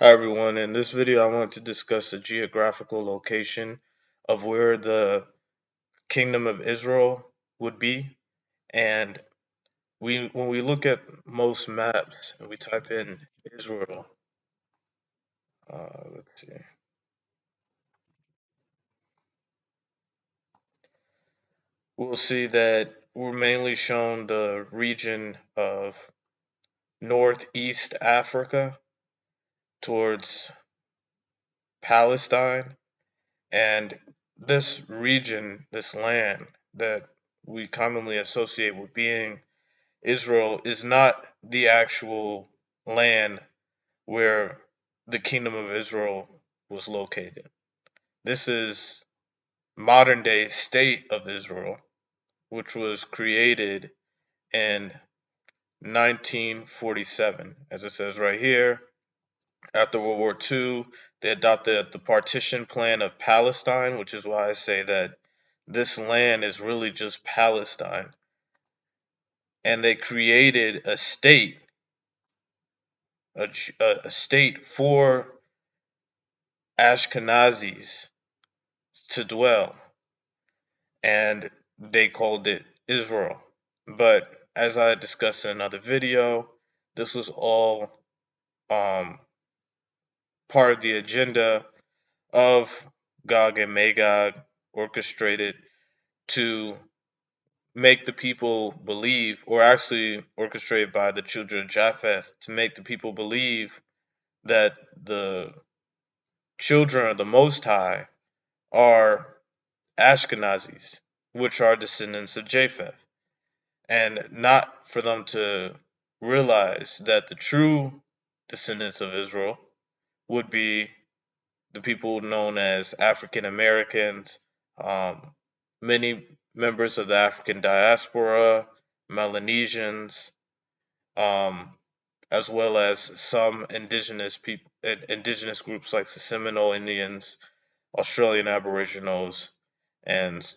Hi everyone, in this video I want to discuss the geographical location of where the Kingdom of Israel would be. And when we look at most maps and we type in Israel, let's see, we'll see that we're mainly shown the region of Northeast Africa towards Palestine. And this region, this land that we commonly associate with being Israel, is not the actual land where the Kingdom of Israel was located. This is modern day state of Israel, which was created in 1947. As it says right here, after World War II, they adopted the partition plan of Palestine, which is why I say that this land is really just Palestine. And they created a state, a state for Ashkenazis to dwell, and they called it Israel. But as I discussed in another video, this was all part of the agenda of Gog and Magog, orchestrated to make the people believe, or actually orchestrated by the children of Japheth, to make the people believe that the children of the Most High are Ashkenazis, which are descendants of Japheth, and not for them to realize that the true descendants of Israel would be the people known as African Americans, many members of the African diaspora, Melanesians, as well as some indigenous groups like the Seminole Indians, Australian Aboriginals, and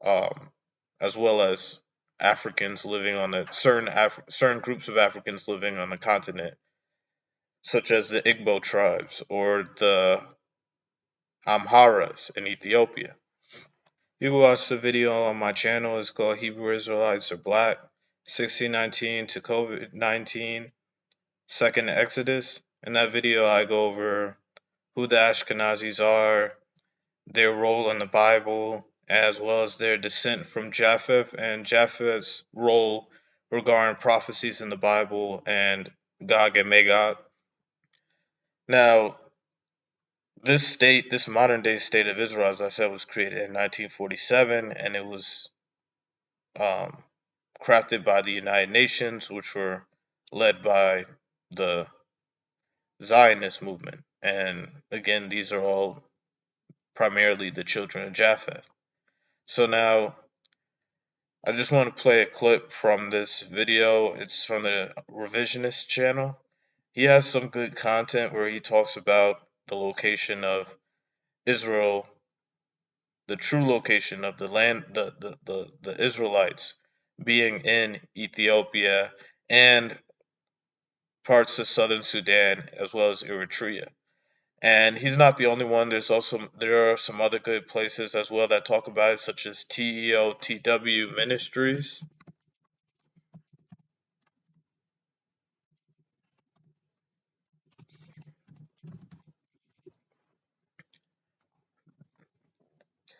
as well as Africans living on the certain groups of Africans living on the continent, such as the Igbo tribes or the Amharas in Ethiopia. You can watch the video on my channel. It's called Hebrew Israelites Are Black, 1619 to COVID-19, Second Exodus. In that video, I go over who the Ashkenazis are, their role in the Bible, as well as their descent from Japheth and Japheth's role regarding prophecies in the Bible and Gog and Magog. Now, this modern day state of Israel, as I said, was created in 1947, and it was crafted by the United Nations, which were led by the Zionist movement. And again, these are all primarily the children of Japheth. So now, I just want to play a clip from this video. It's from the Revisionist channel. He has some good content where he talks about the location of Israel, the true location of the land, the Israelites being in Ethiopia and parts of southern Sudan, as well as Eritrea. And he's not the only one. There are some other good places as well that talk about it, such as TEOTW Ministries.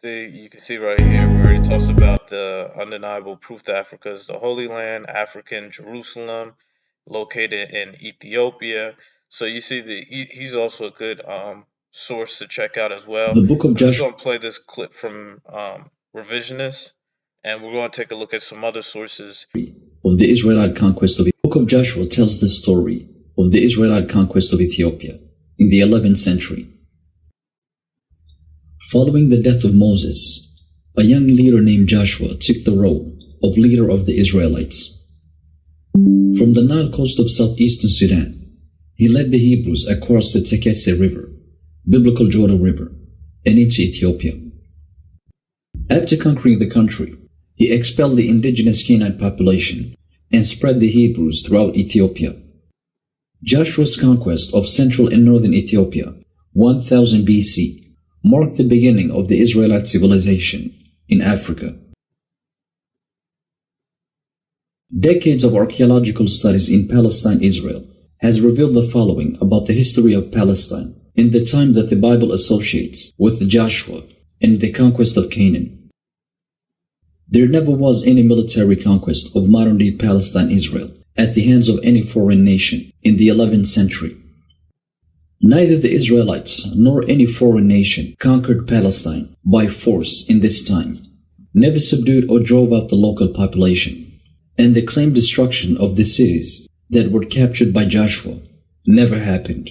You can see right here where he talks about the undeniable proof that Africa is the Holy Land, African Jerusalem, located in Ethiopia. So you see that he's also a good source to check out as well. The book of Joshua. I'm just going to play this clip from Revisionist, and we're going to take a look at some other sources of the Israelite conquest of the book of Joshua tells the story of the Israelite conquest of Ethiopia in the 11th century. Following the death of Moses, a young leader named Joshua took the role of leader of the Israelites. From the Nile coast of southeastern Sudan, he led the Hebrews across the Tekesse River, biblical Jordan River, and into Ethiopia. After conquering the country, he expelled the indigenous Canaanite population and spread the Hebrews throughout Ethiopia. Joshua's conquest of central and northern Ethiopia, 1000 BC, marked the beginning of the Israelite civilization in Africa. Decades of archaeological studies in Palestine, Israel, has revealed the following about the history of Palestine in the time that the Bible associates with Joshua and the conquest of Canaan. There never was any military conquest of modern-day Palestine, Israel, at the hands of any foreign nation in the 11th century. Neither the Israelites nor any foreign nation conquered Palestine by force in this time, never subdued or drove out the local population, and the claimed destruction of the cities that were captured by Joshua never happened.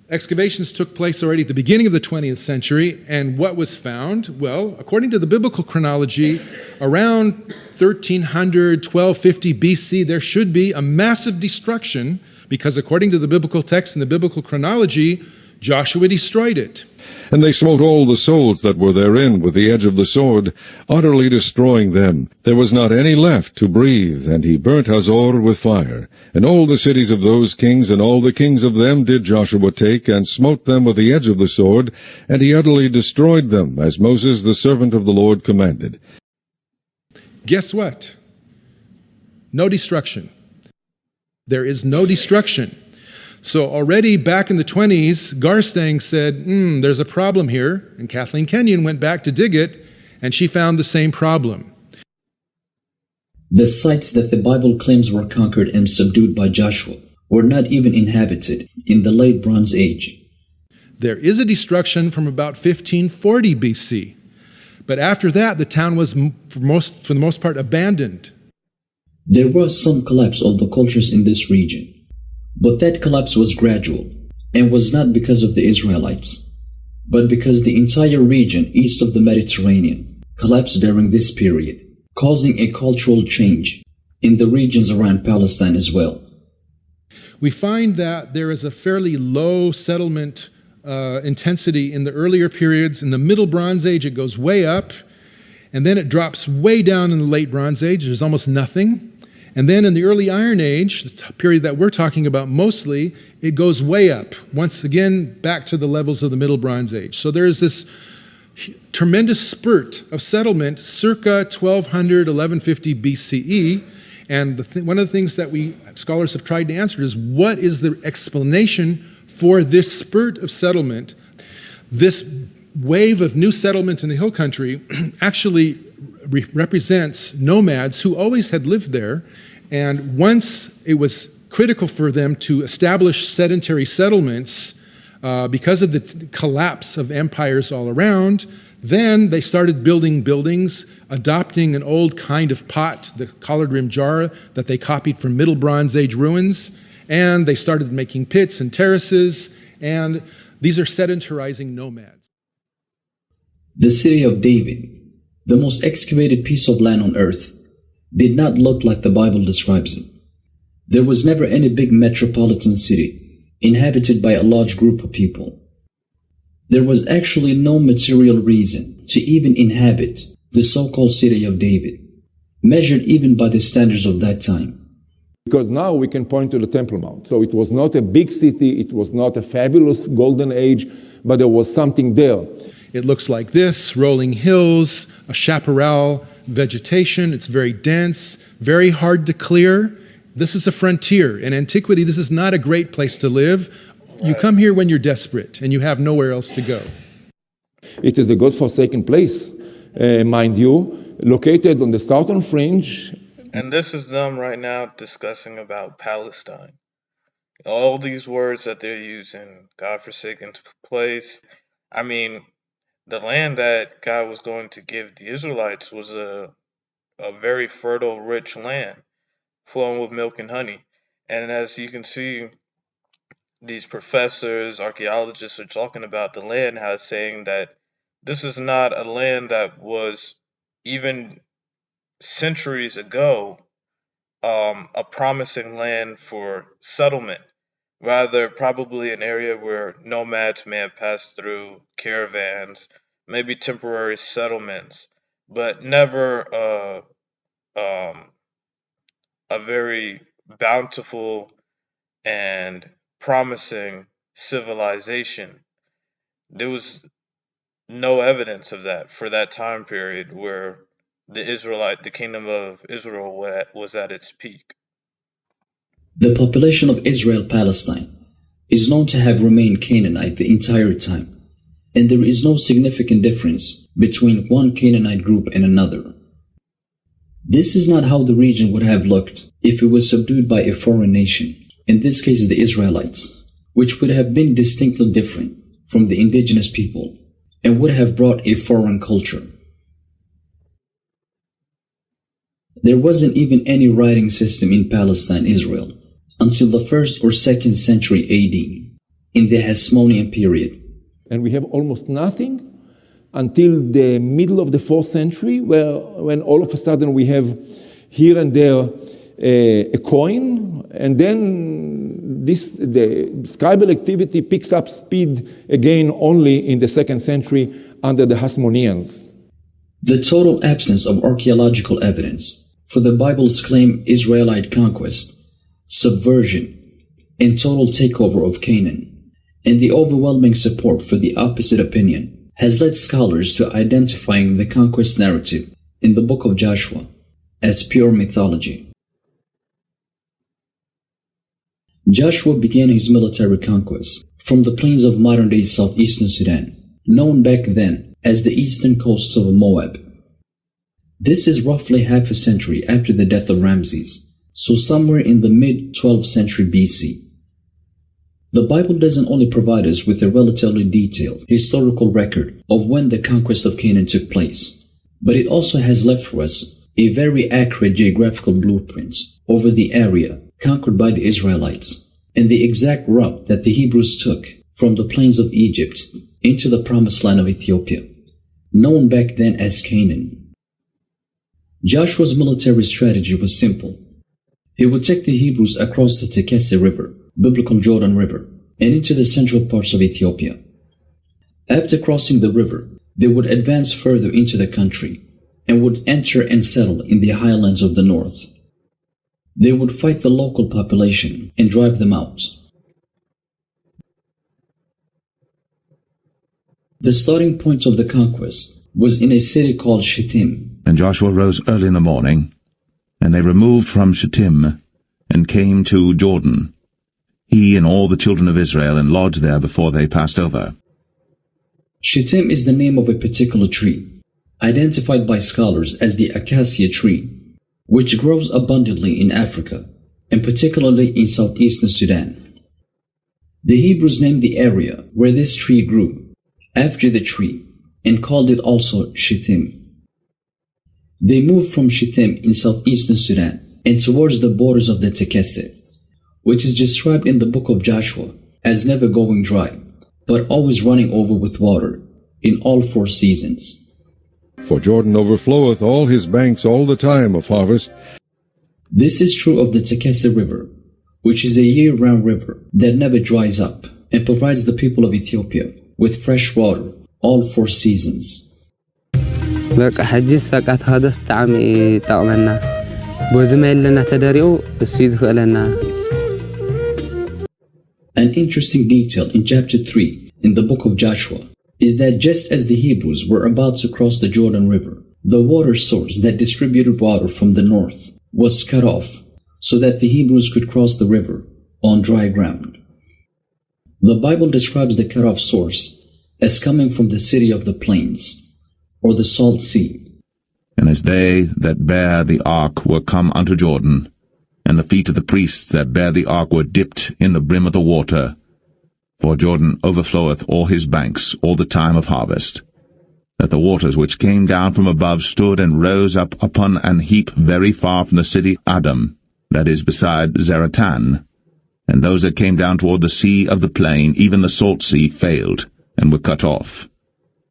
Excavations took place already at the beginning of the 20th century, and what was found? Well, according to the biblical chronology, around 1300, 1250 BC, there should be a massive destruction, because according to the biblical text and the biblical chronology, Joshua destroyed it. And they smote all the souls that were therein with the edge of the sword, utterly destroying them. There was not any left to breathe, and he burnt Hazor with fire. And all the cities of those kings, and all the kings of them did Joshua take, and smote them with the edge of the sword, and he utterly destroyed them, as Moses the servant of the Lord commanded. Guess what? No destruction. There is no destruction. So already back in the 20s, Garstang said, there's a problem here. And Kathleen Kenyon went back to dig it, and she found the same problem. The sites that the Bible claims were conquered and subdued by Joshua were not even inhabited in the late Bronze Age. There is a destruction from about 1540 BC. But after that, the town was, for the most part, abandoned. There was some collapse of the cultures in this region. But that collapse was gradual, and was not because of the Israelites, but because the entire region east of the Mediterranean collapsed during this period, causing a cultural change in the regions around Palestine as well. We find that there is a fairly low settlement intensity in the earlier periods. In the Middle Bronze Age, it goes way up, and then it drops way down in the Late Bronze Age. There's almost nothing. And then in the early Iron Age, the period that we're talking about mostly, it goes way up, once again back to the levels of the Middle Bronze Age. So there's this tremendous spurt of settlement circa 1200, 1150 BCE. And one of the things that scholars have tried to answer is, what is the explanation for this spurt of settlement? This wave of new settlement in the hill country actually represents nomads who always had lived there, and once it was critical for them to establish sedentary settlements because of the collapse of empires all around, then they started building buildings, adopting an old kind of pot, the collared rim jar that they copied from Middle Bronze Age ruins, and they started making pits and terraces, and these are sedentarizing nomads. The city of David, the most excavated piece of land on earth, did not look like the Bible describes it. There was never any big metropolitan city inhabited by a large group of people. There was actually no material reason to even inhabit the so-called city of David, measured even by the standards of that time. Because now we can point to the Temple Mount. So it was not a big city, it was not a fabulous golden age, but there was something there. It looks like this: rolling hills, a chaparral vegetation. It's very dense, very hard to clear. This is a frontier. In antiquity, this is not a great place to live. You come here when you're desperate and you have nowhere else to go. It is a God-forsaken place, mind you, located on the southern fringe. And this is them right now discussing about Palestine. All these words that they're using, God-forsaken place. I mean, the land that God was going to give the Israelites was a very fertile, rich land, flowing with milk and honey. And as you can see, these professors, archaeologists are talking about the land, as saying that this is not a land that was even centuries ago a promising land for settlement. Rather, probably an area where nomads may have passed through, caravans, maybe temporary settlements, but never a very bountiful and promising civilization. There was no evidence of that for that time period where the kingdom of Israel was at its peak. The population of Israel-Palestine is known to have remained Canaanite the entire time, and there is no significant difference between one Canaanite group and another. This is not how the region would have looked if it was subdued by a foreign nation, in this case the Israelites, which would have been distinctly different from the indigenous people and would have brought a foreign culture. There wasn't even any writing system in Palestine, Israel, until the 1st or 2nd century AD, in the Hasmonean period. And we have almost nothing until the middle of the 4th century, when all of a sudden we have here and there a coin, and then the scribal activity picks up speed again only in the 2nd century under the Hasmoneans. The total absence of archaeological evidence for the Bible's claimed Israelite conquest, subversion, and total takeover of Canaan, and the overwhelming support for the opposite opinion, has led scholars to identifying the conquest narrative in the book of Joshua as pure mythology. Joshua began his military conquest from the plains of modern-day southeastern Sudan, known back then as the eastern coasts of Moab. This is roughly half a century after the death of Ramses, so somewhere in the mid-12th century BC. The Bible doesn't only provide us with a relatively detailed historical record of when the conquest of Canaan took place, but it also has left for us a very accurate geographical blueprint over the area conquered by the Israelites and the exact route that the Hebrews took from the plains of Egypt into the promised land of Ethiopia, known back then as Canaan. Joshua's military strategy was simple. He would take the Hebrews across the Tekesse River, biblical Jordan River, and into the central parts of Ethiopia. After crossing the river, they would advance further into the country and would enter and settle in the highlands of the north. They would fight the local population and drive them out. The starting point of the conquest was in a city called Shittim. And Joshua rose early in the morning, and they removed from Shittim, and came to Jordan, he and all the children of Israel, and lodged there before they passed over. Shittim is the name of a particular tree, identified by scholars as the acacia tree, which grows abundantly in Africa, and particularly in southeastern Sudan. The Hebrews named the area where this tree grew after the tree, and called it also Shittim. They moved from Shittim in southeastern Sudan and towards the borders of the Tekesse, which is described in the book of Joshua as never going dry, but always running over with water in all 4 seasons. For Jordan overfloweth all his banks all the time of harvest. This is true of the Tekesse River, which is a year-round river that never dries up and provides the people of Ethiopia with fresh water all 4 seasons. በቃ ሕጂስ በቃ ተኸደፍ ብጣዕሚ ይጠቕመና በዝመለና ተደሪኡ እሱ ይዝኽእለና. An interesting detail in chapter 3 in the book of Joshua is that just as the Hebrews were about to cross the Jordan River, the water source that distributed water from the north was cut off so that the Hebrews could cross the river on dry ground. The Bible describes the cut-off source as coming from the city of the plains, or the salt sea. And as they that bear the ark were come unto Jordan, and the feet of the priests that bear the ark were dipped in the brim of the water, for Jordan overfloweth all his banks all the time of harvest, that the waters which came down from above stood and rose up upon an heap very far from the city Adam, that is beside Zaratan, and those that came down toward the sea of the plain, even the salt sea, failed, and were cut off,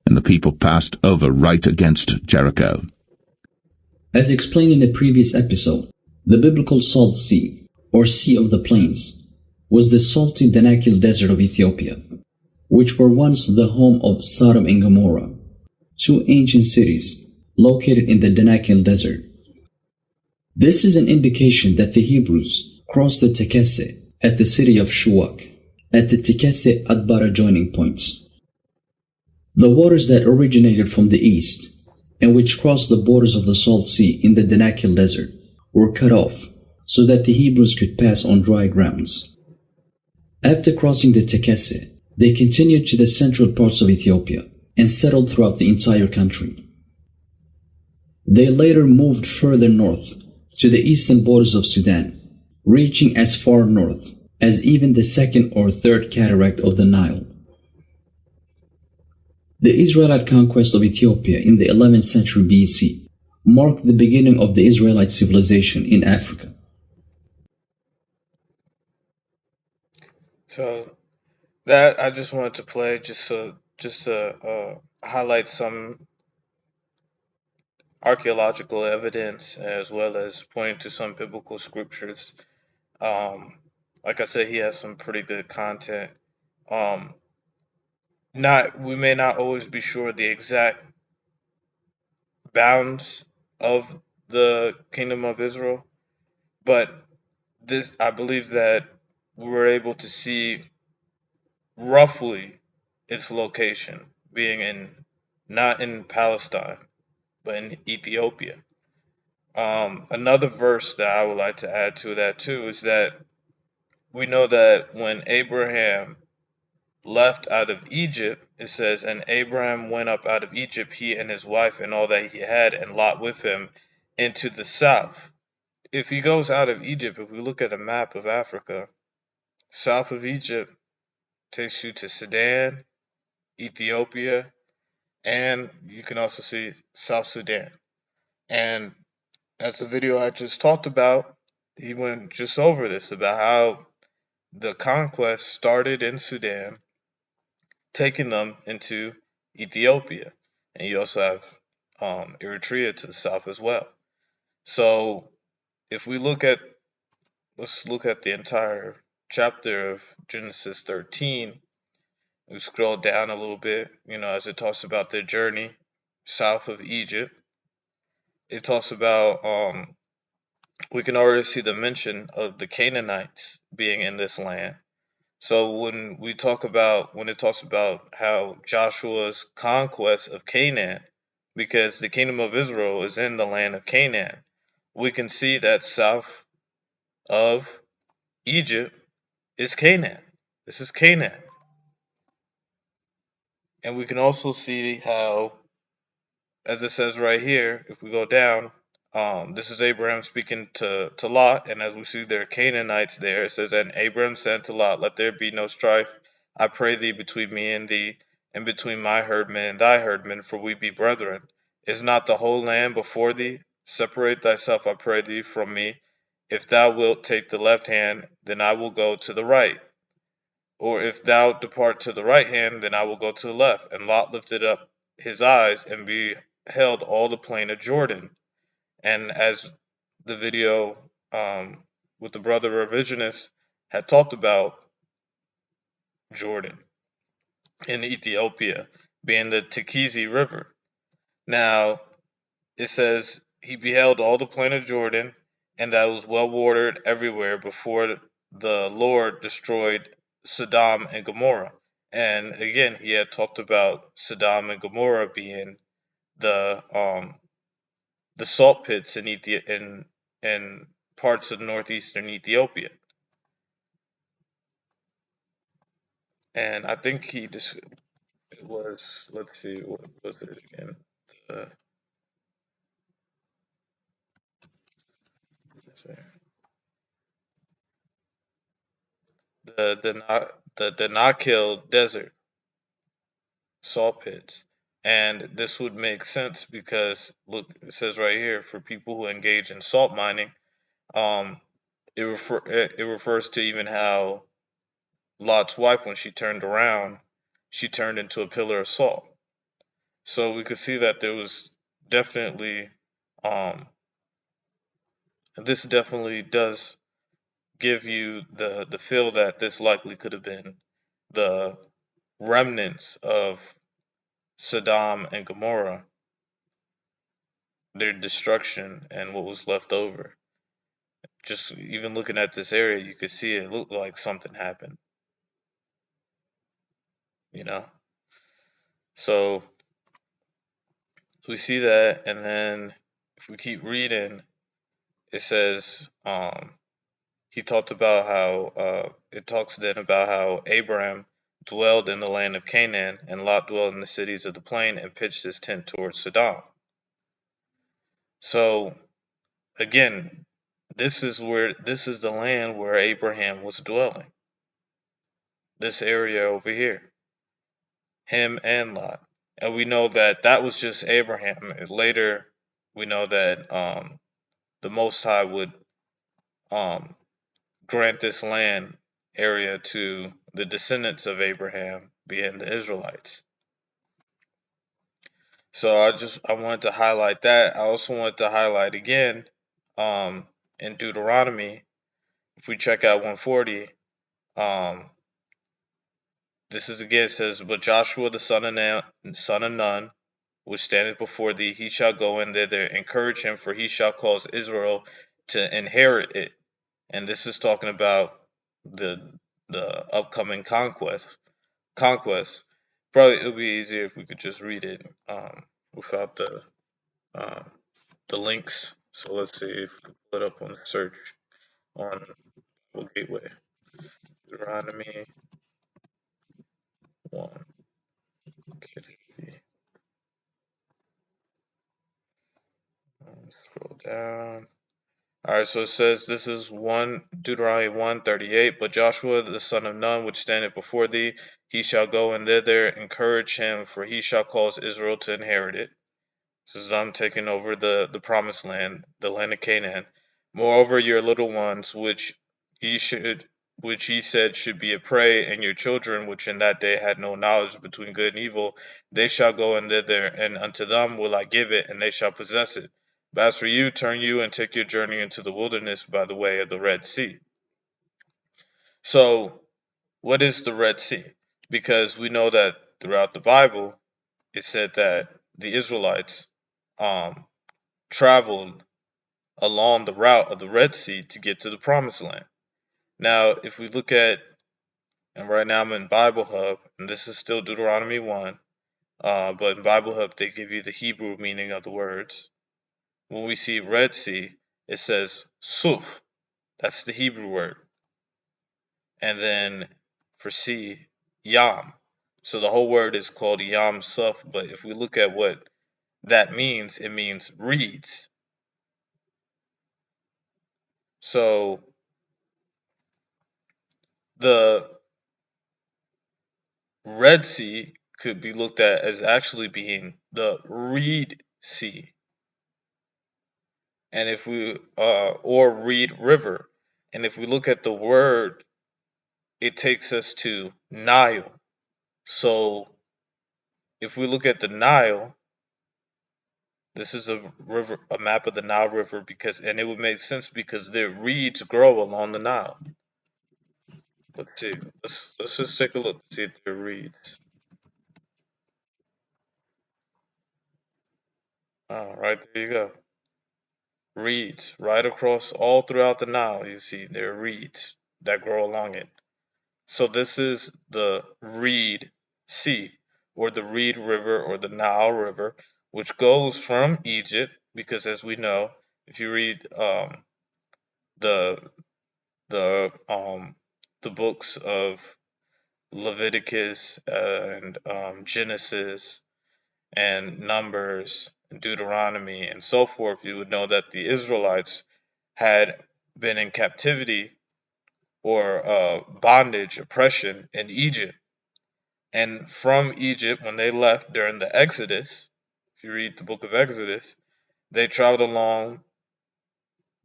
and the people passed over right against Jericho. As explained in a previous episode, the biblical Salt Sea, or Sea of the Plains, was the salty Danakil Desert of Ethiopia, which were once the home of Sodom and Gomorrah, 2 ancient cities located in the Danakil Desert. This is an indication that the Hebrews crossed the Tekesse at the city of Shuak, at the Tikese Adbara joining points. The waters that originated from the east, and which crossed the borders of the Salt Sea in the Danakil Desert, were cut off, so that the Hebrews could pass on dry grounds. After crossing the Tekese, they continued to the central parts of Ethiopia and settled throughout the entire country. They later moved further north to the eastern borders of Sudan, reaching as far north as even the second or third cataract of the Nile. The Israelite conquest of Ethiopia in the 11th century BC marked the beginning of the Israelite civilization in Africa. So that I just wanted to play just to highlight some archaeological evidence as well as pointing to some biblical scriptures. Like I said, he has some pretty good content. We may not always be sure the exact bounds of the kingdom of Israel, but I believe that we're able to see roughly its location being not in Palestine, but in Ethiopia. Another verse that I would like to add to that too is that we know that when Abraham left out of Egypt, it says, and Abraham went up out of Egypt, he and his wife and all that he had, and Lot with him, into the south. If he goes out of Egypt, if we look at a map of Africa, south of Egypt takes you to Sudan, Ethiopia, and you can also see South Sudan. And as the video I just talked about, he went just over this about how the conquest started in Sudan, taking them into Ethiopia. And you also have Eritrea to the south as well. So if we let's look at the entire chapter of Genesis 13. We scroll down a little bit, as it talks about their journey south of Egypt. It talks about, we can already see the mention of the Canaanites being in this land. So when it talks about how Joshua's conquest of Canaan, because the kingdom of Israel is in the land of Canaan, we can see that south of Egypt is Canaan. This is Canaan. And we can also see how, as it says right here, if we go down, this is Abraham speaking to Lot, and as we see there are Canaanites there, it says, and Abraham said to Lot, let there be no strife, I pray thee, between me and thee, and between my herdmen and thy herdmen, for we be brethren. Is not the whole land before thee? Separate thyself, I pray thee, from me. If thou wilt take the left hand, then I will go to the right. Or if thou depart to the right hand, then I will go to the left. And Lot lifted up his eyes and beheld all the plain of Jordan. And as the video with the brother revisionist had talked about, Jordan in Ethiopia being the Tikese River. Now, it says, he beheld all the plain of Jordan, and that was well watered everywhere before the Lord destroyed Sodom and Gomorrah. And again, he had talked about Sodom and Gomorrah being the salt pits in parts of northeastern Ethiopia. And I think it was, let's see, what was it again? The Danakil Desert salt pits. And this would make sense because, look, it says right here, for people who engage in salt mining, it refers to even how Lot's wife, when she turned around, she turned into a pillar of salt. So we could see that there was definitely, this definitely does give you the feel that this likely could have been the remnants of Sodom and Gomorrah, their destruction and what was left over. just even looking at this area, you could see it looked like something happened, you know? So we see that, and then if we keep reading, it says, he talked about how, it talks then about how Abraham dwelled in the land of Canaan, and Lot dwelled in the cities of the plain and pitched his tent towards Sodom. So again, this is the land where Abraham was dwelling. This area over here, him and Lot. And we know that that was just Abraham. Later, we know that the Most High would grant this land area to the descendants of Abraham, being the Israelites. So I wanted to highlight that. I also wanted to highlight again in Deuteronomy, if we check out 140, this is again, it says, but Joshua the son of Nun, which standeth before thee, he shall go in thither, encourage him, for he shall cause Israel to inherit it. And this is talking about the upcoming conquest. Probably it would be easier if we could just read it without the links. So let's see if we can pull it up on the search on Bible Gateway. Deuteronomy 1. Scroll down. Alright, so it says, this is Deuteronomy 1:38. But Joshua the son of Nun, which standeth before thee, he shall go in thither, encourage him, for he shall cause Israel to inherit it. This is them taking over the promised land, the land of Canaan. Moreover, your little ones, which ye said should be a prey, and your children, which in that day had no knowledge between good and evil, they shall go in thither, and unto them will I give it, and they shall possess it. But as for you, turn you and take your journey into the wilderness by the way of the Red Sea. So, what is the Red Sea? Because we know that throughout the Bible, it said that the Israelites traveled along the route of the Red Sea to get to the Promised Land. Now, if we look at, and right now I'm in Bible Hub, and this is still Deuteronomy 1, but in Bible Hub they give you the Hebrew meaning of the words. When we see Red Sea, it says Suf. That's the Hebrew word. And then for sea, Yam. So the whole word is called Yam Suf, but if we look at what that means, it means reeds. So the Red Sea could be looked at as actually being the Reed Sea. And if we, or Reed River. And if we look at the word, it takes us to Nile. So if we look at the Nile, this is a river, a map of the Nile River, and it would make sense because the reeds grow along the Nile. Let's see. Let's just take a look, see if they're reeds. Oh, right there you go. Reeds right across all throughout the Nile. You see there are reeds that grow along it. So this is the Reed Sea, or the Reed River, or the Nile River, which goes from Egypt. Because as we know, if you read the books of Leviticus and Genesis and Numbers and Deuteronomy and so forth, you would know that the Israelites had been in captivity or bondage, oppression in Egypt. And from Egypt, when they left during the Exodus, if you read the book of Exodus, they traveled along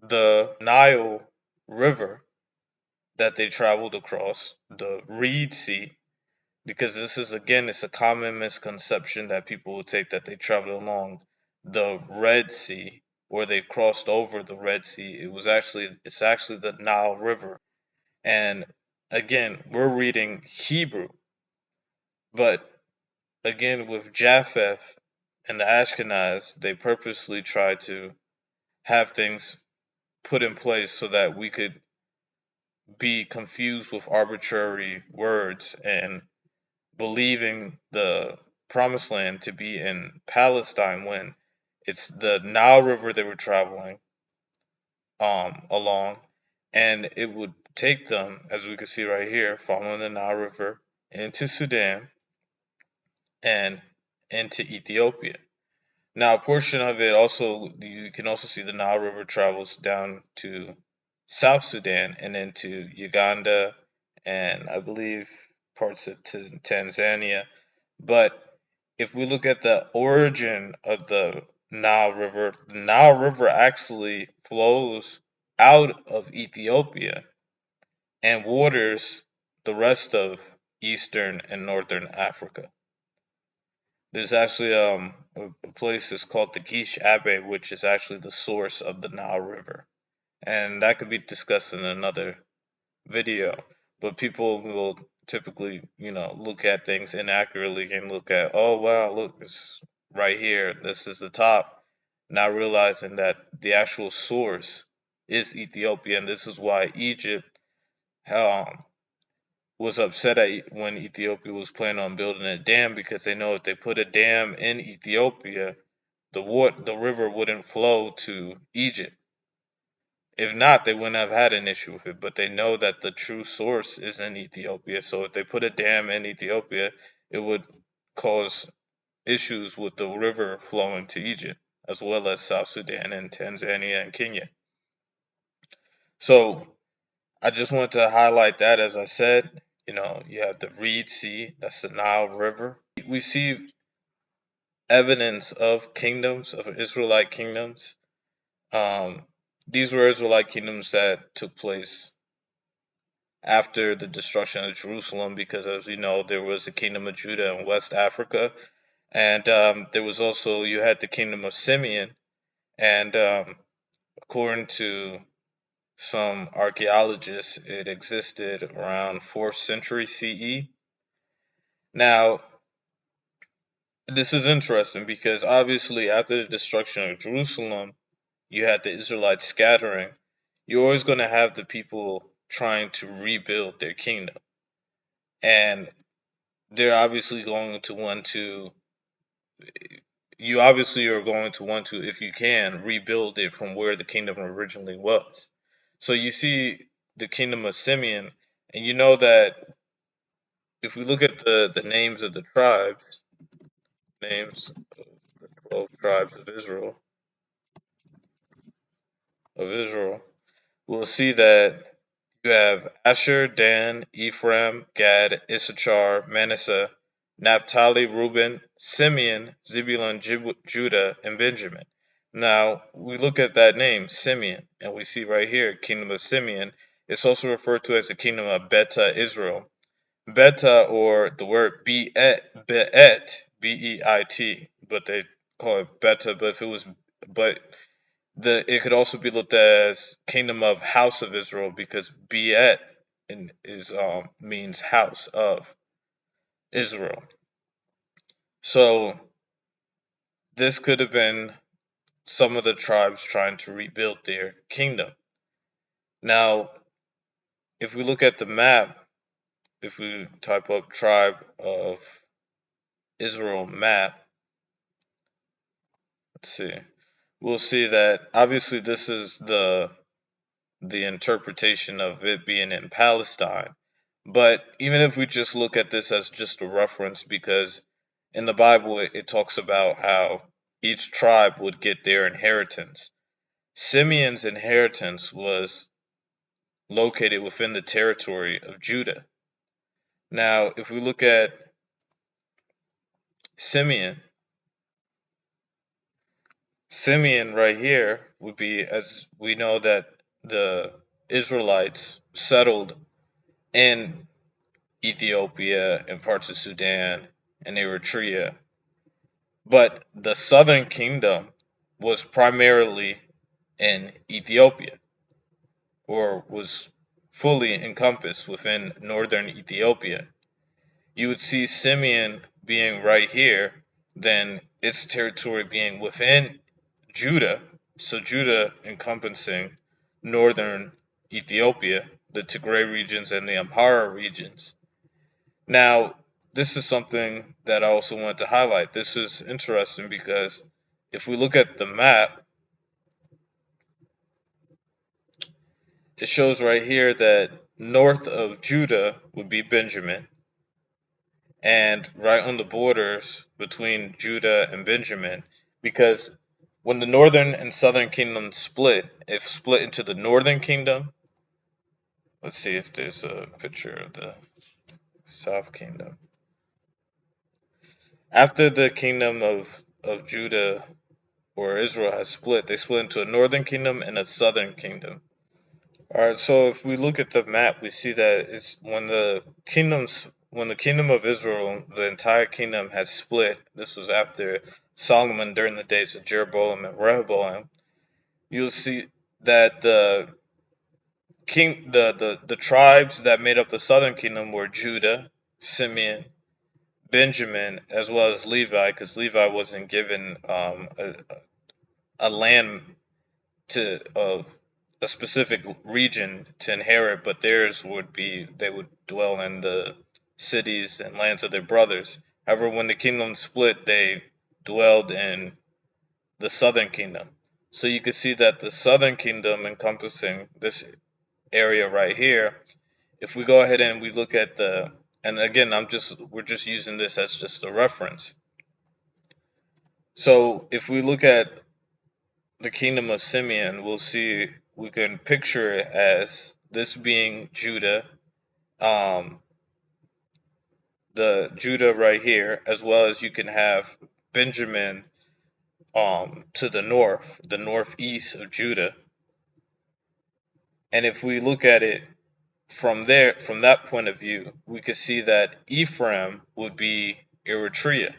the Nile River that they traveled across, the Reed Sea, because this is, again, it's a common misconception that people would take that they traveled along the Red Sea or they crossed over the Red Sea. It's actually the Nile River. And again, we're reading Hebrew, but again, with Japheth and the Ashkenaz, they purposely try to have things put in place so that we could be confused with arbitrary words and believing the promised land to be in Palestine when it's the Nile River they were traveling along, and it would take them, as we can see right here, following the Nile River into Sudan and into Ethiopia. Now, a portion of it also, you can also see the Nile River travels down to South Sudan and into Uganda and I believe parts of Tanzania. But if we look at the origin of the Nile River actually flows out of Ethiopia and waters the rest of Eastern and Northern Africa. There's actually a place that's called the Gish Abbey, which is actually the source of the Nile River. And that could be discussed in another video. But people will typically, look at things inaccurately and look at, oh wow, look, it's right here. This is the top. Not realizing that the actual source is Ethiopia, and this is why Egypt was upset at when Ethiopia was planning on building a dam, because they know if they put a dam in Ethiopia, the river wouldn't flow to Egypt. If not, they wouldn't have had an issue with it. But they know that the true source is in Ethiopia. So if they put a dam in Ethiopia, it would cause issues with the river flowing to Egypt, as well as South Sudan and Tanzania and Kenya. So I just want to highlight that, as I said, you have the Reed Sea, that's the Nile River. We see evidence of kingdoms, of Israelite kingdoms. These were Israelite kingdoms that took place after the destruction of Jerusalem, because as we know, there was the kingdom of Judah in West Africa, and there was also, you had the kingdom of Simeon, and according to some archaeologists, it existed around 4th century CE. Now, this is interesting because obviously after the destruction of Jerusalem, you had the Israelites scattering. You're always going to have the people trying to rebuild their kingdom. And they're obviously going to want to, you obviously are going to want to, if you can, rebuild it from where the kingdom originally was. So you see the kingdom of Simeon, and you know that if we look at the names of the tribes, names of the 12 tribes of Israel, we'll see that you have Asher, Dan, Ephraim, Gad, Issachar, Manasseh, Naphtali, Reuben, Simeon, Zebulun, Judah, and Benjamin. Now, we look at that name, Simeon, and we see right here, Kingdom of Simeon. It's also referred to as the Kingdom of Beta Israel. Beta, or the word Be'et, B-E-I-T, but they call it Beta, it could also be looked at as Kingdom of House of Israel, because Be'et means house of Israel. So this could have been some of the tribes trying to rebuild their kingdom. Now, if we look at the map, if we type up tribe of Israel map, let's see, we'll see that obviously this is the interpretation of it being in Palestine. But even if we just look at this as just a reference, because in the Bible it talks about how each tribe would get their inheritance. Simeon's inheritance was located within the territory of Judah. Now, if we look at Simeon right here would be, as we know that the Israelites settled in Ethiopia and parts of Sudan and Eritrea. But the southern kingdom was primarily in Ethiopia, or was fully encompassed within northern Ethiopia. You would see Simeon being right here, then its territory being within Judah, so Judah encompassing northern Ethiopia, the Tigray regions and the Amhara regions. Now, this is something that I also wanted to highlight. This is interesting because if we look at the map, it shows right here that north of Judah would be Benjamin, and right on the borders between Judah and Benjamin, because when the northern and southern kingdom split, it split into the northern kingdom. Let's see if there's a picture of the south kingdom. After the kingdom of Judah or Israel has split, they split into a northern kingdom and a southern kingdom. Alright, so if we look at the map, we see that it's when the kingdom of Israel, the entire kingdom has split. This was after Solomon during the days of Jeroboam and Rehoboam. You'll see that the tribes that made up the southern kingdom were Judah, Simeon, Benjamin, as well as Levi, because Levi wasn't given a land to a specific region to inherit, but theirs would be they would dwell in the cities and lands of their brothers. However, when the kingdom split, they dwelled in the southern kingdom. So you can see that the southern kingdom encompassing this area right here, if we go ahead and we look at and again, we're just using this as just a reference. So if we look at the kingdom of Simeon, we can picture it as this being Judah, the Judah right here, as well as you can have Benjamin to the northeast of Judah. And if we look at it from that point of view, we could see that Ephraim would be Eritrea.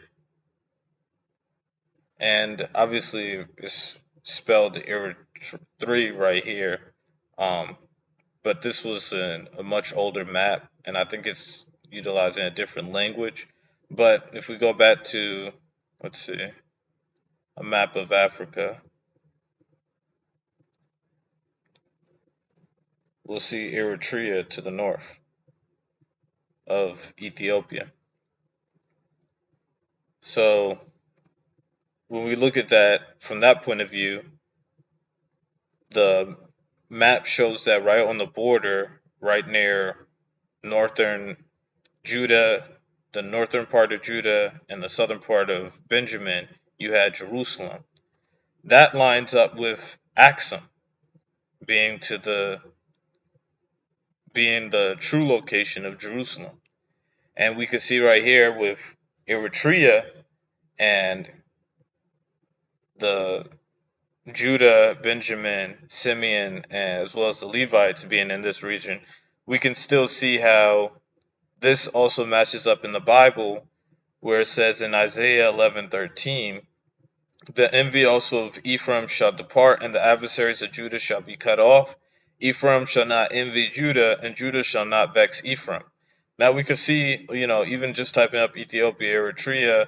And obviously it's spelled Eritrea right here. But this was a much older map, and I think it's utilizing a different language. But if we go back to, let's see, a map of Africa, we'll see Eritrea to the north of Ethiopia. So when we look at that from that point of view, the map shows that right on the border, right near northern Judah, the northern part of Judah and the southern part of Benjamin, you had Jerusalem. That lines up with Axum being the true location of Jerusalem. And we can see right here with Eritrea and the Judah, Benjamin, Simeon, as well as the Levites being in this region, we can still see how this also matches up in the Bible, where it says in Isaiah 11:13, the envy also of Ephraim shall depart, and the adversaries of Judah shall be cut off. Ephraim shall not envy Judah, and Judah shall not vex Ephraim. Now we can see, even just typing up Ethiopia, Eritrea,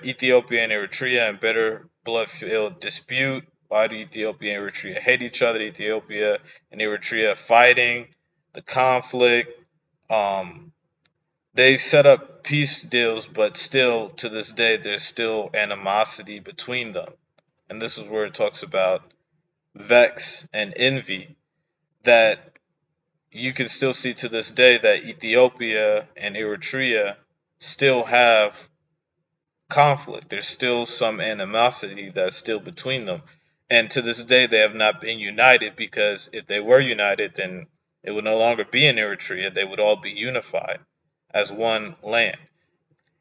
Ethiopia and Eritrea in bitter blood-filled dispute. Why do Ethiopia and Eritrea hate each other? Ethiopia and Eritrea fighting, the conflict. They set up peace deals, but still to this day there's still animosity between them. And this is where it talks about vex and envy, that you can still see to this day that Ethiopia and Eritrea still have conflict. There's still some animosity that's still between them. And to this day, they have not been united, because if they were united, then it would no longer be in Eritrea. They would all be unified as one land.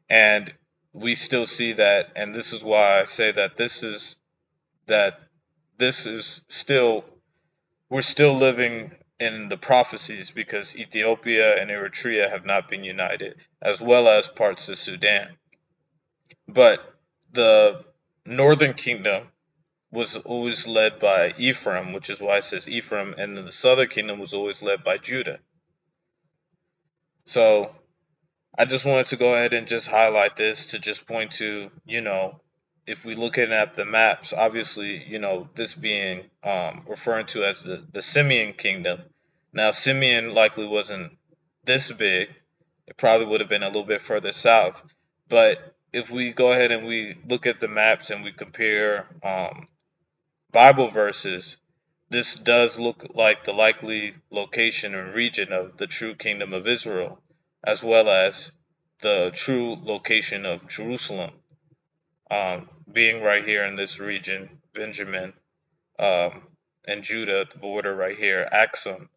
And we still see that, and this is why I say that we're still living in the prophecies, because Ethiopia and Eritrea have not been united, as well as parts of Sudan. But the northern kingdom was always led by Ephraim, which is why it says Ephraim, and then the southern kingdom was always led by Judah. So I just wanted to go ahead and just highlight this to just point to, if we looking at the maps, obviously, this being referring to as the Simeon kingdom. Now, Simeon likely wasn't this big. It probably would have been a little bit further south. But if we go ahead and we look at the maps and we compare Bible verses, this does look like the likely location and region of the true kingdom of Israel, as well as the true location of Jerusalem, being right here in this region, Benjamin, and Judah, the border right here, Axum,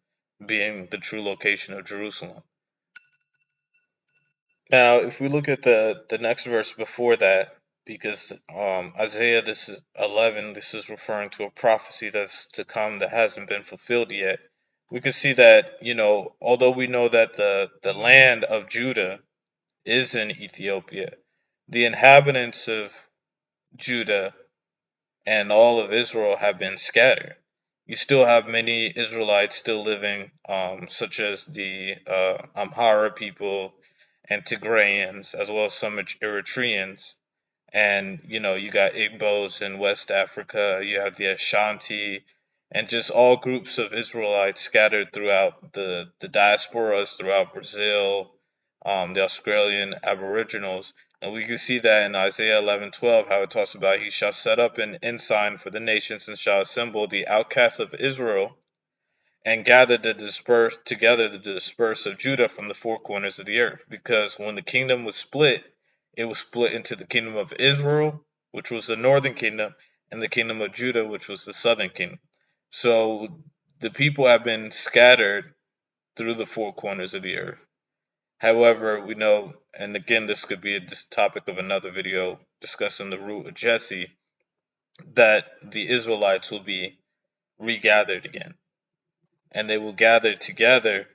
being the true location of Jerusalem. Now, if we look at the next verse before that, because Isaiah, this is 11, this is referring to a prophecy that's to come that hasn't been fulfilled yet. We can see that, although we know that the land of Judah is in Ethiopia, the inhabitants of Judah and all of Israel have been scattered. You still have many Israelites still living, such as the Amhara people and Tigrayans, as well as some Eritreans. And, you got Igbos in West Africa, you have the Ashanti, and just all groups of Israelites scattered throughout the diasporas throughout Brazil, the Australian Aboriginals. And we can see that in Isaiah 11:12, how it talks about, he shall set up an ensign for the nations and shall assemble the outcasts of Israel and gather the dispersed of Judah from the four corners of the earth. Because when the kingdom was split, it was split into the kingdom of Israel, which was the northern kingdom, and the kingdom of Judah, which was the southern kingdom. So the people have been scattered through the four corners of the earth. However, we know, and again, this could be a topic of another video discussing the root of Jesse, that the Israelites will be regathered again. And they will gather together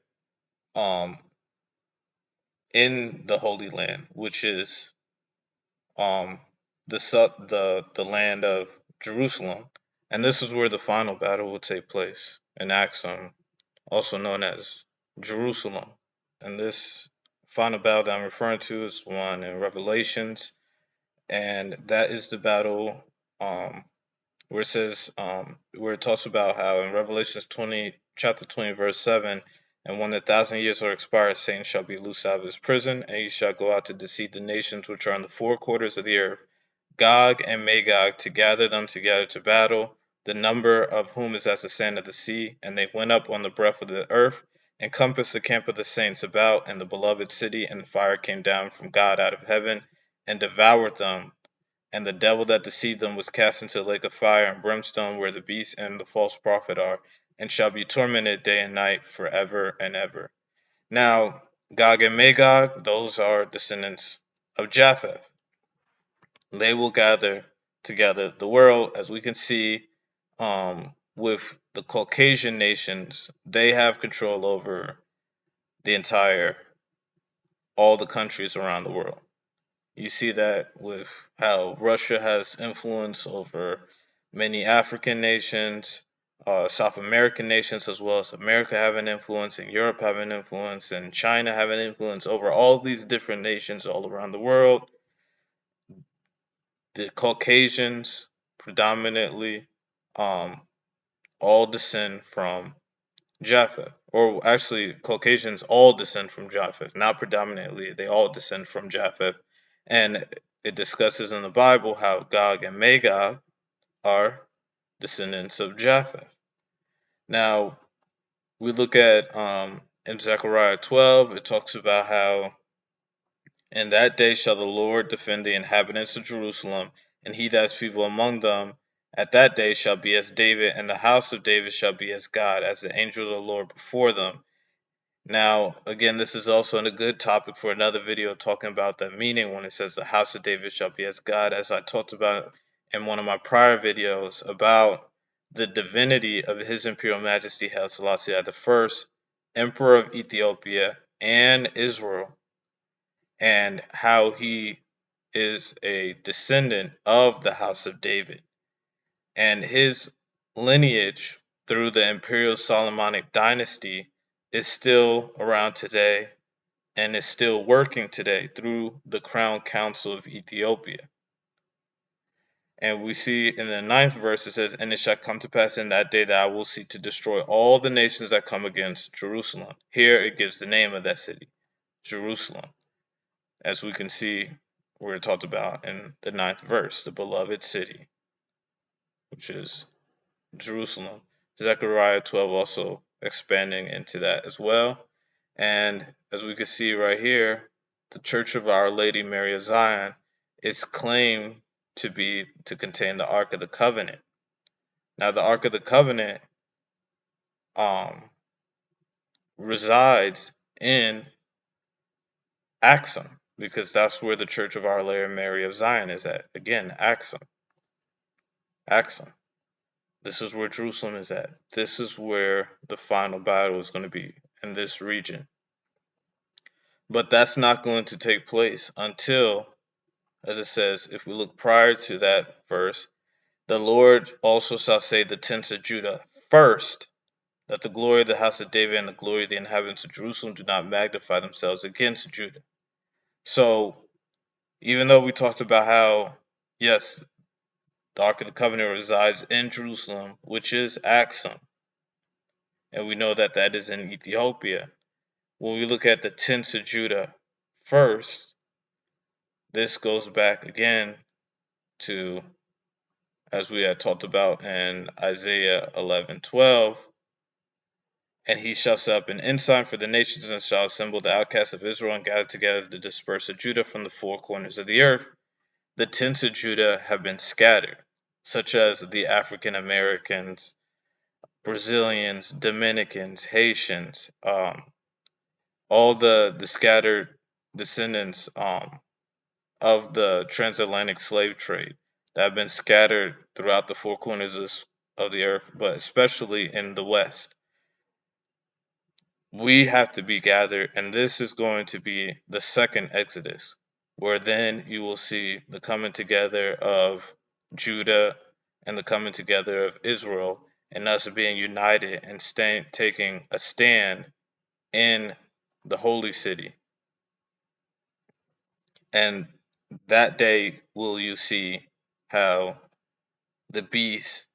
in the Holy Land, which is the land of Jerusalem. And this is where the final battle will take place in Axum, also known as Jerusalem. And this final battle that I'm referring to is one in Revelations, and that is the battle where it says, where it talks about how in Revelations 20, chapter 20, verse 7, and when 1,000 years are expired, Satan shall be loosed out of his prison, and he shall go out to deceive the nations which are in the four quarters of the earth, Gog and Magog, to gather them together to battle, the number of whom is as the sand of the sea. And they went up on the breadth of the earth, and compassed the camp of the saints about, and the beloved city, and the fire came down from God out of heaven, and devoured them. And the devil that deceived them was cast into the lake of fire and brimstone, where the beast and the false prophet are, and shall be tormented day and night forever and ever. Now, Gog and Magog, those are descendants of Japheth. They will gather together. The world, as we can see, with the Caucasian nations, they have control over all the countries around the world. You see that with how Russia has influence over many African nations, South American nations, as well as America having influence, and Europe having influence, and China having influence over all these different nations all around the world. The Caucasians predominantly all descend from Japheth, or actually Caucasians all descend from Japheth, not predominantly, they all descend from Japheth. And it discusses in the Bible how Gog and Magog are descendants of Japheth. Now, we look at in Zechariah 12, it talks about how in that day shall the Lord defend the inhabitants of Jerusalem, and he that is feeble among them at that day shall be as David, and the house of David shall be as God, as the angel of the Lord before them. Now, again, this is also a good topic for another video, talking about the meaning when it says the house of David shall be as God, as I talked about in one of my prior videos about the divinity of His Imperial Majesty Haile Selassie I, Emperor of Ethiopia and Israel, and how he is a descendant of the house of David. And his lineage through the Imperial Solomonic dynasty is still around today and is still working today through the Crown Council of Ethiopia. And we see in the 9th verse, it says, "And it shall come to pass in that day that I will seek to destroy all the nations that come against Jerusalem." Here it gives the name of that city, Jerusalem. As we can see, we're talked about in the 9th verse, the beloved city, which is Jerusalem. Zechariah 12 also expanding into that as well. And as we can see right here, the Church of Our Lady Mary of Zion is claimed to contain the Ark of the Covenant. Now, the Ark of the Covenant resides in Axum, because that's where the Church of Our Lady Mary of Zion is at. Again, Axum. This is where Jerusalem is at. This is where the final battle is going to be, in this region. But that's not going to take place until, as it says, if we look prior to that verse, "The Lord also shall save the tents of Judah first, that the glory of the house of David and the glory of the inhabitants of Jerusalem do not magnify themselves against Judah." So, even though we talked about how, yes, the Ark of the Covenant resides in Jerusalem, which is Axum, and we know that that is in Ethiopia, when we look at the tents of Judah first, this goes back again to, as we had talked about in Isaiah 11:12, "And he shall set up an ensign for the nations, and shall assemble the outcasts of Israel, and gather together the dispersed of Judah from the four corners of the earth." The tents of Judah have been scattered, such as the African Americans, Brazilians, Dominicans, Haitians, all the scattered descendants of the transatlantic slave trade that have been scattered throughout the four corners of the earth, but especially in the West. We have to be gathered, and this is going to be the second Exodus, where then you will see the coming together of Judah and the coming together of Israel, and us being united and taking a stand in the holy city. And that day will you see how the beast,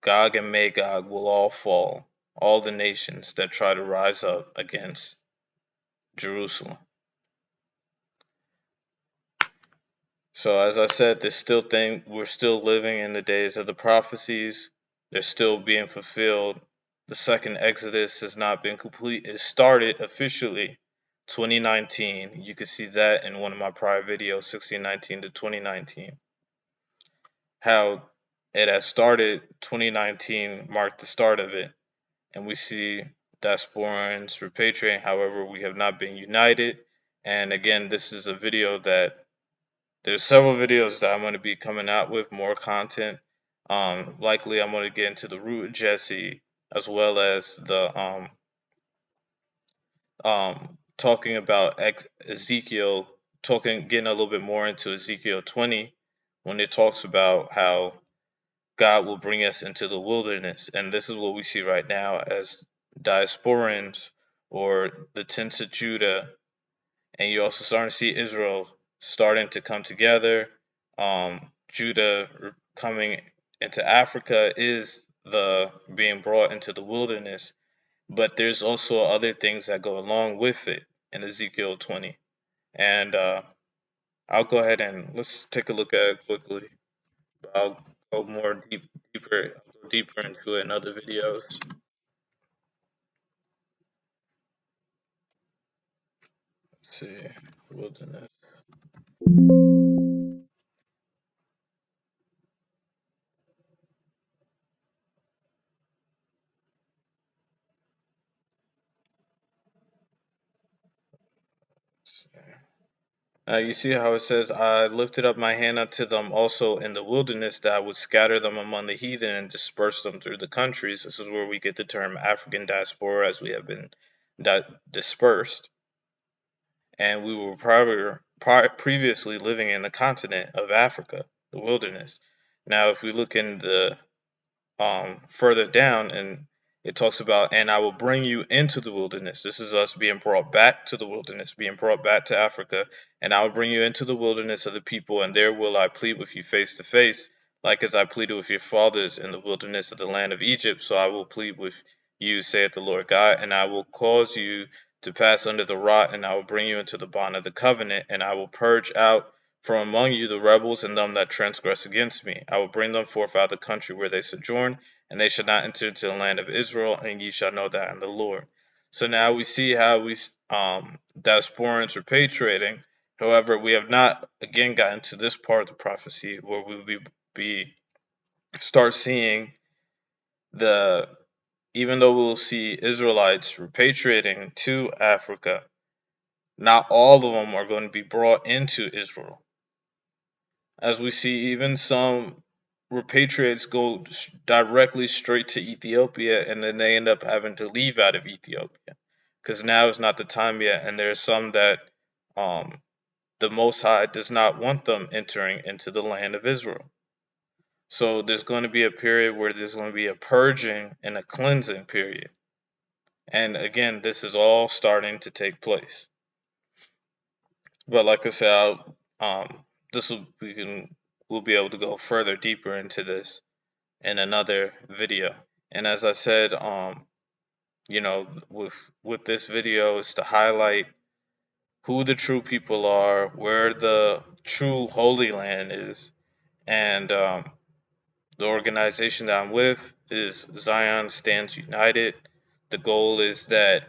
Gog and Magog, will all fall, all the nations that try to rise up against Jerusalem. So as I said, we're still living in the days of the prophecies. They're still being fulfilled. The second Exodus has not been complete. It started officially 2019. You can see that in one of my prior videos, 1619 to 2019. How it has started, 2019 marked the start of it. And we see diasporans repatriating. However, we have not been united. And again, this is a video that there's several videos that I'm going to be coming out with, more content. Likely I'm going to get into the root of Jesse, as well as the talking about Ezekiel, getting a little bit more into Ezekiel 20, when it talks about how God will bring us into the wilderness. And this is what we see right now as diasporans, or the tents of Judah. And you're also starting to see Israel starting to come together. Judah coming into Africa is the being brought into the wilderness, but there's also other things that go along with it in Ezekiel 20. And I'll go ahead and let's take a look at it quickly. I'll go deeper into it in other videos. Let's see, wilderness. You see how it says, "I lifted up my hand unto them also in the wilderness, that I would scatter them among the heathen and disperse them through the countries." This is where we get the term African diaspora, as we have been dispersed. And we were previously living in the continent of Africa, the wilderness. Now, if we look in the further down, and it talks about, "And I will bring you into the wilderness." This is us being brought back to the wilderness, being brought back to Africa. "And I will bring you into the wilderness of the people, and there will I plead with you face to face, like as I pleaded with your fathers in the wilderness of the land of Egypt, so I will plead with you, saith the Lord God, and I will cause you to pass under the rod, and I will bring you into the bond of the covenant, and I will purge out from among you the rebels and them that transgress against me. I will bring them forth out of the country where they sojourn, and they shall not enter into the land of Israel, and ye shall know that I am the Lord. So now we see how diasporans repatriating. However, we have not again gotten to this part of the prophecy where we will start seeing even though we'll see Israelites repatriating to Africa, not all of them are going to be brought into Israel. As we see, even some repatriates go directly straight to Ethiopia, and then they end up having to leave out of Ethiopia because now is not the time yet. And there's some that the Most High does not want them entering into the land of Israel. So there's going to be a period where there's going to be a purging and a cleansing period. And again, this is all starting to take place. But like I said, we'll be able to go further deeper into this in another video. And as I said, with this video is to highlight who the true people are, where the true Holy Land is, and the organization that I'm with is Zion Stands United. The goal is that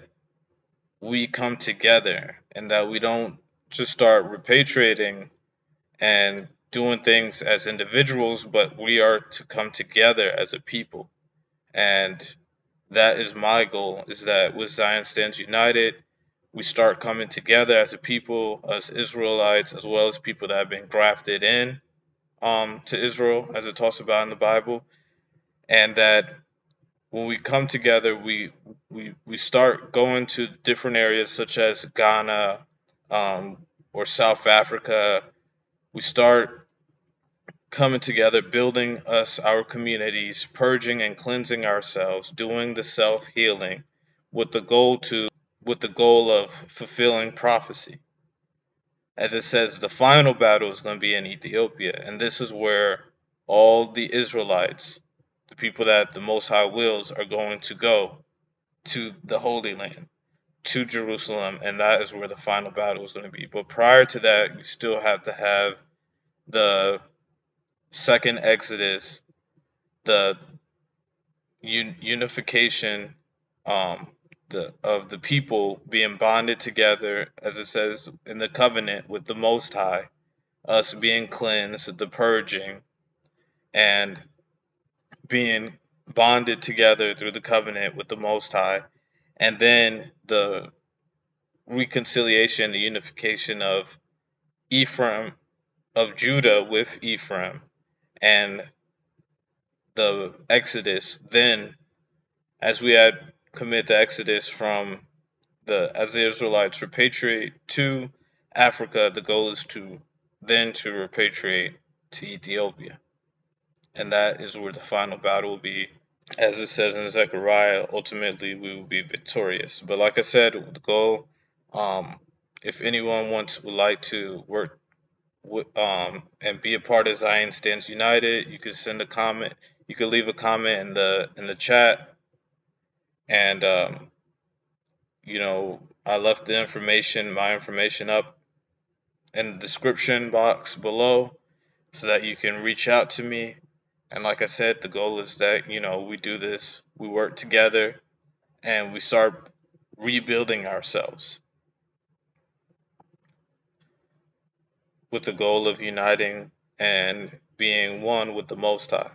we come together and that we don't just start repatriating and doing things as individuals, but we are to come together as a people. And that is my goal, is that with Zion Stands United, we start coming together as a people, as Israelites, as well as people that have been grafted in to Israel, as it talks about in the Bible. And that when we come together, we start going to different areas such as Ghana or South Africa. We start coming together, building our communities, purging and cleansing ourselves, doing the self-healing with the goal of fulfilling prophecy. As it says, the final battle is going to be in Ethiopia, and this is where all the Israelites, the people that the Most High wills, are going to go to the Holy Land, to Jerusalem, and that is where the final battle is going to be. But prior to that, you still have to have the second Exodus, the unification of the people being bonded together, as it says in the covenant with the Most High, us being cleansed, the purging, and being bonded together through the covenant with the Most High, and then the reconciliation, the unification of Ephraim, of Judah with Ephraim, and the Exodus. Then, as we had commit the Exodus as the Israelites repatriate to Africa, the goal is to repatriate to Ethiopia. And that is where the final battle will be. As it says in Zechariah, ultimately we will be victorious. But like I said, the goal, if anyone would like to work and be a part of Zion Stands United, you can send a comment. You can leave a comment in the chat, and I left my information up in the description box below, so that you can reach out to me. And like I said, the goal is that we do this, we work together, and we start rebuilding ourselves, with the goal of uniting and being one with the Most High.